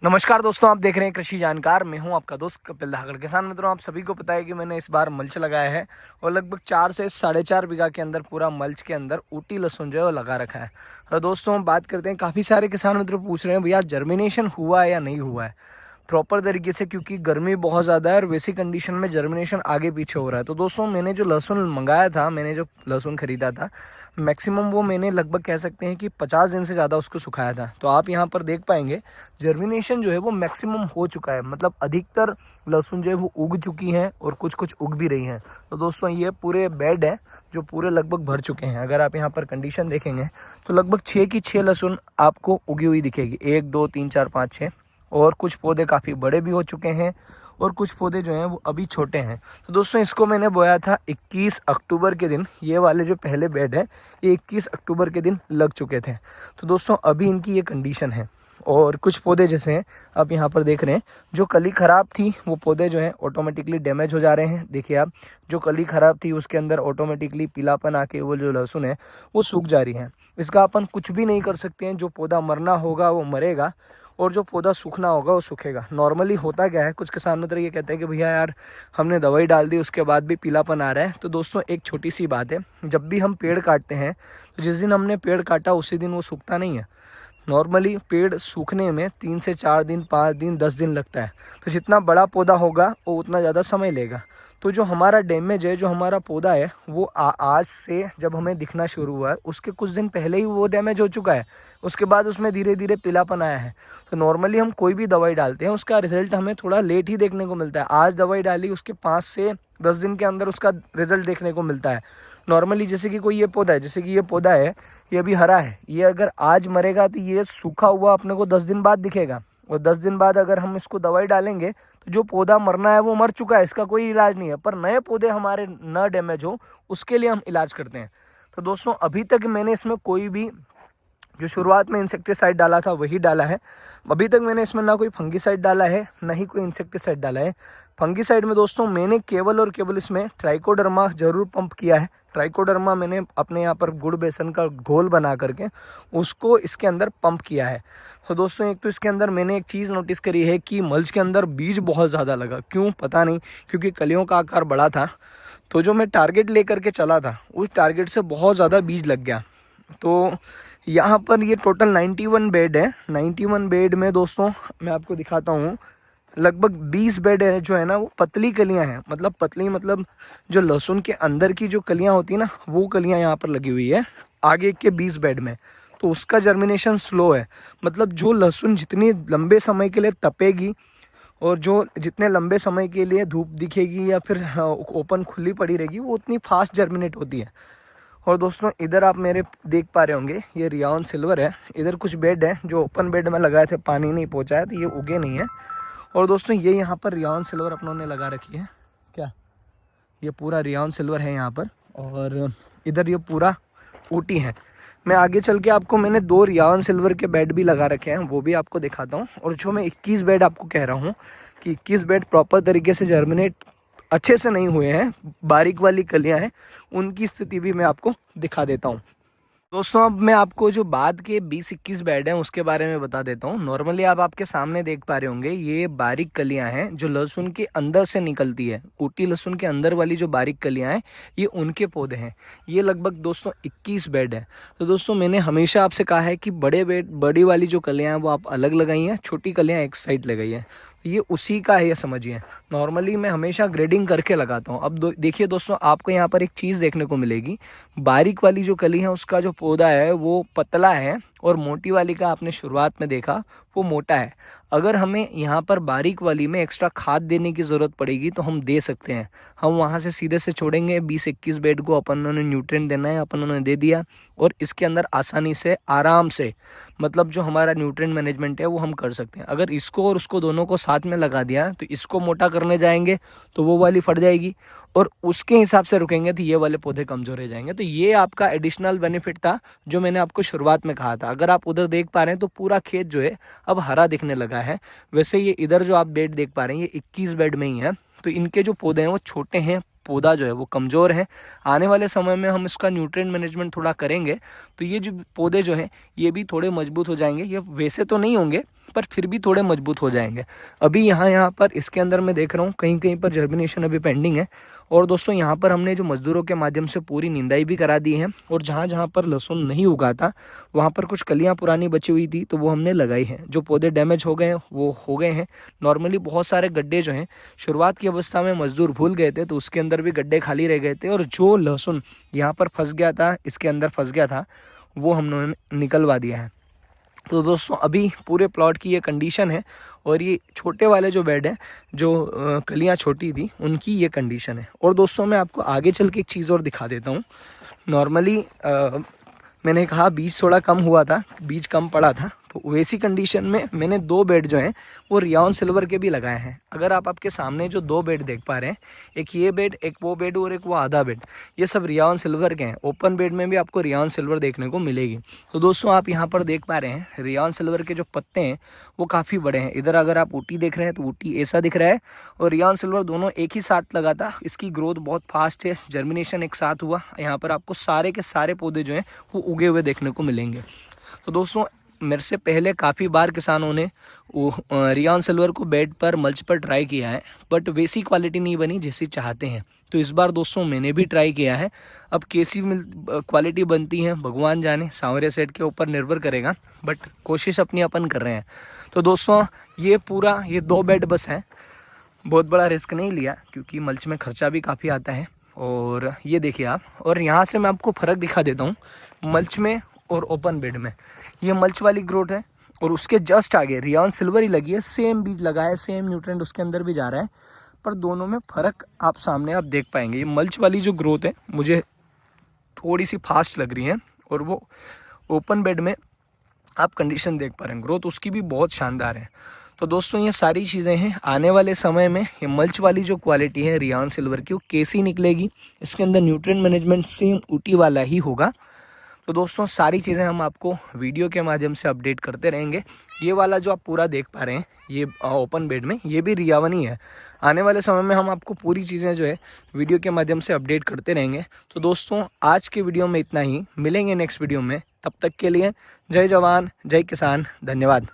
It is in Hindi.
नमस्कार दोस्तों, आप देख रहे हैं कृषि जानकार। मैं हूं आपका दोस्त कपिल धाकड़। किसान मित्रों, आप सभी को पता है कि मैंने इस बार मल्च लगाया है और लगभग 4 से 4.5 बीघा के अंदर पूरा मल्च के अंदर ऊटी लहसुन जो है वो लगा रखा है। और दोस्तों, हम बात करते हैं, काफ़ी सारे किसान मित्र पूछ रहे हैं भैया जर्मिनेशन हुआ है या नहीं हुआ है प्रॉपर तरीके से, क्योंकि गर्मी बहुत ज़्यादा है और वैसी कंडीशन में जर्मिनेशन आगे पीछे हो रहा है। तो दोस्तों, मैंने जो लहसुन मंगाया था, मैंने जो लहसुन खरीदा था, मैक्सिमम वो मैंने लगभग कह सकते हैं कि 50 दिन से ज़्यादा उसको सुखाया था। तो आप यहाँ पर देख पाएंगे जर्मिनेशन जो है वो मैक्सिमम हो चुका है, मतलब अधिकतर लहसुन जो है वो उग चुकी हैं और कुछ कुछ उग भी रही हैं। तो दोस्तों, ये पूरे बेड है जो पूरे लगभग भर चुके हैं। अगर आप यहाँ पर कंडीशन देखेंगे तो लगभग 6 की 6 लहसुन आपको उगी हुई दिखेगी, 1 2 3 4 5 6। और कुछ पौधे काफ़ी बड़े भी हो चुके हैं और कुछ पौधे जो हैं वो अभी छोटे हैं। तो दोस्तों, इसको मैंने बोया था 21 अक्टूबर के दिन। ये वाले जो पहले बेड है ये 21 अक्टूबर के दिन लग चुके थे। तो दोस्तों, अभी इनकी ये कंडीशन है। और कुछ पौधे जैसे हैं आप यहाँ पर देख रहे हैं, जो कली ख़राब थी वो पौधे जो हैं ऑटोमेटिकली डैमेज हो जा रहे हैं। देखिए आप, जो कली ख़राब थी उसके अंदर ऑटोमेटिकली पीलापन आके वो जो लहसुन है वो सूख जा रही है। इसका अपन कुछ भी नहीं कर सकते हैं। जो पौधा मरना होगा वो मरेगा और जो पौधा सूखना होगा वो सूखेगा। नॉर्मली होता क्या है, कुछ किसान मित्र ये कहते हैं कि भैया यार हमने दवाई डाल दी उसके बाद भी पीलापन आ रहा है। तो दोस्तों, एक छोटी सी बात है, जब भी हम पेड़ काटते हैं तो जिस दिन हमने पेड़ काटा उसी दिन वो सूखता नहीं है। नॉर्मली पेड़ सूखने में 3 से 4 दिन, 5 दिन, 10 दिन लगता है। तो जितना बड़ा पौधा होगा वो उतना ज़्यादा समय लेगा। तो जो हमारा डैमेज है, जो हमारा पौधा है, वो आज से जब हमें दिखना शुरू हुआ है उसके कुछ दिन पहले ही वो डैमेज हो चुका है। उसके बाद उसमें धीरे धीरे पीलापन आया है। तो नॉर्मली हम कोई भी दवाई डालते हैं उसका रिजल्ट हमें थोड़ा लेट ही देखने को मिलता है। आज दवाई डाली उसके 5 से 10 दिन के अंदर उसका रिजल्ट देखने को मिलता है। नॉर्मली जैसे कि कोई ये पौधा है, जैसे कि ये पौधा है, ये अभी हरा है, ये अगर आज मरेगा तो ये सूखा हुआ अपने को 10 दिन बाद दिखेगा। और 10 दिन बाद अगर हम इसको दवाई डालेंगे तो जो पौधा मरना है वो मर चुका है, इसका कोई इलाज नहीं है। पर नए पौधे हमारे न डैमेज हो उसके लिए हम इलाज करते हैं। तो दोस्तों, अभी तक मैंने इसमें कोई भी, जो शुरुआत में इंसेक्टिसाइड डाला था वही डाला है। अभी तक मैंने इसमें ना कोई फंगीसाइड डाला है ना ही कोई इंसेक्टिसाइड डाला है। फंगीसाइड में दोस्तों मैंने केवल और केवल इसमें ट्राइकोडर्मा जरूर पंप किया है। ट्राइकोडर्मा मैंने अपने यहाँ पर गुड़ बेसन का घोल बना करके उसको इसके अंदर पंप किया है। तो दोस्तों, एक तो इसके अंदर मैंने एक चीज़ नोटिस करी है कि मल्च के अंदर बीज बहुत ज़्यादा लगा। क्यों पता नहीं, क्योंकि कलियों का आकार बड़ा था। तो जो मैं टारगेट लेकर के चला था उस टारगेट से बहुत ज़्यादा बीज लग गया। तो यहाँ पर ये टोटल 91 बेड है। 91 बेड में दोस्तों मैं आपको दिखाता हूँ, लगभग 20 बेड है जो है ना वो पतली कलियाँ हैं। मतलब पतली, मतलब जो लहसुन के अंदर की जो कलियाँ होती है ना वो कलियाँ यहाँ पर लगी हुई है आगे के 20 बेड में। तो उसका जर्मिनेशन स्लो है। मतलब जो लहसुन जितनी लंबे समय के लिए तपेगी और जो जितने लंबे समय के लिए धूप दिखेगी या फिर ओपन खुली पड़ी रहेगी वो उतनी फास्ट जर्मिनेट होती है। और दोस्तों, इधर आप मेरे देख पा रहे होंगे ये रियान सिल्वर है। इधर कुछ बेड है जो ओपन बेड में लगाए थे, पानी नहीं पहुंचा है तो ये उगे नहीं है। और दोस्तों, ये यहाँ पर रियान सिल्वर अपनों ने लगा रखी है। क्या ये पूरा रियान सिल्वर है यहाँ पर, और इधर ये पूरा ऊटी है। मैं आगे चल के आपको, मैंने 2 रियान सिल्वर के बेड भी लगा रखे हैं, वो भी आपको दिखाता हूँ। और जो मैं 21 बेड आपको कह रहा हूँ कि 21 बेड प्रॉपर तरीके से जर्मिनेट अच्छे से नहीं हुए हैं, बारीक वाली कलियां हैं, उनकी स्थिति भी मैं आपको दिखा देता हूं। दोस्तों, अब मैं आपको जो बाद के 20-21 बेड हैं उसके बारे में बता देता हूँ। नॉर्मली आप आपके सामने देख पा रहे होंगे ये बारीक कलियां हैं जो लहसुन के अंदर से निकलती है। ऊटी लहसुन के अंदर वाली जो बारीक कलियां हैं ये उनके पौधे हैं। ये लगभग दोस्तों 21 बेड है। तो दोस्तों, मैंने हमेशा आपसे कहा है कि बड़े बेड, बड़ी वाली जो कलियां हैं वो आप अलग लगाई हैं, छोटी कलियां एक साइड लगाई हैं। ये उसी का है, ये समझिए। नॉर्मली मैं हमेशा ग्रेडिंग करके लगाता हूँ। अब देखिए दोस्तों, आपको यहाँ पर एक चीज़ देखने को मिलेगी। बारीक वाली जो कली है उसका जो पौधा है वो पतला है और मोटी वाली का आपने शुरुआत में देखा वो मोटा है। अगर हमें यहाँ पर बारीक वाली में एक्स्ट्रा खाद देने की ज़रूरत पड़ेगी तो हम दे सकते हैं। हम वहाँ से सीधे से छोड़ेंगे, 20-21 बेड को अपन ने न्यूट्रिएंट देना है, अपन ने दे दिया और इसके अंदर आसानी से, आराम से, मतलब जो हमारा न्यूट्रिएंट मैनेजमेंट है वो हम कर सकते हैं। अगर इसको और उसको दोनों को साथ में लगा दिया तो इसको मोटा करने जाएंगे तो वो वाली फट जाएगी और उसके हिसाब से रुकेंगे तो ये वाले पौधे कमजोर रह जाएंगे। तो ये आपका एडिशनल बेनिफिट था जो मैंने आपको शुरुआत में कहा था। अगर आप उधर देख पा रहे हैं तो पूरा खेत जो है अब हरा दिखने लगा है। वैसे ये इधर जो आप बेड देख पा रहे हैं ये 21 बेड में ही है। तो इनके जो पौधे हैं वो छोटे हैं, पौधा जो है वो कमज़ोर है। आने वाले समय में हम इसका न्यूट्रिएंट मैनेजमेंट थोड़ा करेंगे तो ये जो पौधे जो हैं ये भी थोड़े मजबूत हो जाएंगे। ये वैसे तो नहीं होंगे पर फिर भी थोड़े मजबूत हो जाएंगे। अभी यहाँ पर इसके अंदर मैं देख रहा हूँ कहीं कहीं पर जर्मिनेशन अभी पेंडिंग है। और दोस्तों यहाँ पर हमने जो मजदूरों के माध्यम से पूरी निंदाई भी करा दी है, और जहाँ जहाँ पर लहसुन नहीं उगा था वहाँ पर कुछ कलियाँ पुरानी बची हुई थी तो वो हमने लगाई हैं। जो पौधे डैमेज हो गए हैं वो हो गए हैं। नॉर्मली बहुत सारे गड्ढे जो हैं शुरुआत की अवस्था में मजदूर भूल गए थे तो उसके अंदर भी गड्ढे खाली रह गए थे, और जो लहसुन यहाँ पर फंस गया था, इसके अंदर फंस गया था, वो हमने निकलवा दिया है। तो दोस्तों अभी पूरे प्लॉट की ये कंडीशन है, और ये छोटे वाले जो बेड है जो कलियाँ छोटी थी उनकी ये कंडीशन है। और दोस्तों मैं आपको आगे चल के एक चीज़ और दिखा देता हूँ। नॉर्मली मैंने कहा बीज थोड़ा कम हुआ था, बीज कम पड़ा था, तो वैसी कंडीशन में मैंने 2 बेड जो हैं वो रियान सिल्वर के भी लगाए हैं। अगर आप आपके सामने जो 2 बेड देख पा रहे हैं, एक ये बेड, एक वो बेड और एक वो आधा बेड, ये सब रियान सिल्वर के हैं। ओपन बेड में भी आपको रियान सिल्वर देखने को मिलेगी। तो दोस्तों आप यहाँ पर देख पा रहे हैं रियान सिल्वर के जो पत्ते हैं वो काफ़ी बड़े हैं। इधर अगर आप ऊटी देख रहे हैं तो ऊटी ऐसा दिख रहा है, और रियान सिल्वर दोनों एक ही साथ लगा था। इसकी ग्रोथ बहुत फास्ट है, जर्मिनेशन एक साथ हुआ। यहाँ पर आपको सारे के सारे पौधे जो हैं वो उगे हुए देखने को मिलेंगे। तो दोस्तों मेरे से पहले काफ़ी बार किसानों ने वो रियान सिल्वर को बेड पर, मल्च पर ट्राई किया है, बट वैसी क्वालिटी नहीं बनी जैसी चाहते हैं। तो इस बार दोस्तों मैंने भी ट्राई किया है। अब कैसी क्वालिटी बनती है भगवान जाने, सांवरे सेट के ऊपर निर्भर करेगा, बट कोशिश अपनी अपन कर रहे हैं। तो दोस्तों ये पूरा 2 बेड बस है, बहुत बड़ा रिस्क नहीं लिया क्योंकि मल्च में खर्चा भी काफ़ी आता है। और ये देखिए आप, और यहाँ से मैं आपको फ़र्क दिखा देता हूँ मल्च में और ओपन बेड में। ये मल्च वाली ग्रोथ है, और उसके जस्ट आगे रियान सिल्वर ही लगी है, सेम बीज लगा है, सेम न्यूट्रेंट उसके अंदर भी जा रहा है, पर दोनों में फ़र्क आप सामने आप देख पाएंगे। ये मल्च वाली जो ग्रोथ है मुझे थोड़ी सी फास्ट लग रही है, और वो ओपन बेड में आप कंडीशन देख पा रहे हैं, ग्रोथ उसकी भी बहुत शानदार है। तो दोस्तों ये सारी चीज़ें हैं। आने वाले समय में ये मल्च वाली जो क्वालिटी है रियान सिल्वर की वो कैसी निकलेगी, इसके अंदर न्यूट्रिएंट मैनेजमेंट सेम ऊटी वाला ही होगा। तो दोस्तों सारी चीज़ें हम आपको वीडियो के माध्यम से अपडेट करते रहेंगे। ये वाला जो आप पूरा देख पा रहे हैं ये ओपन बेड में, ये भी रियावन ही है। आने वाले समय में हम आपको पूरी चीज़ें जो है वीडियो के माध्यम से अपडेट करते रहेंगे। तो दोस्तों आज के वीडियो में इतना ही, मिलेंगे नेक्स्ट वीडियो में। तब तक के लिए जय जवान जय किसान, धन्यवाद।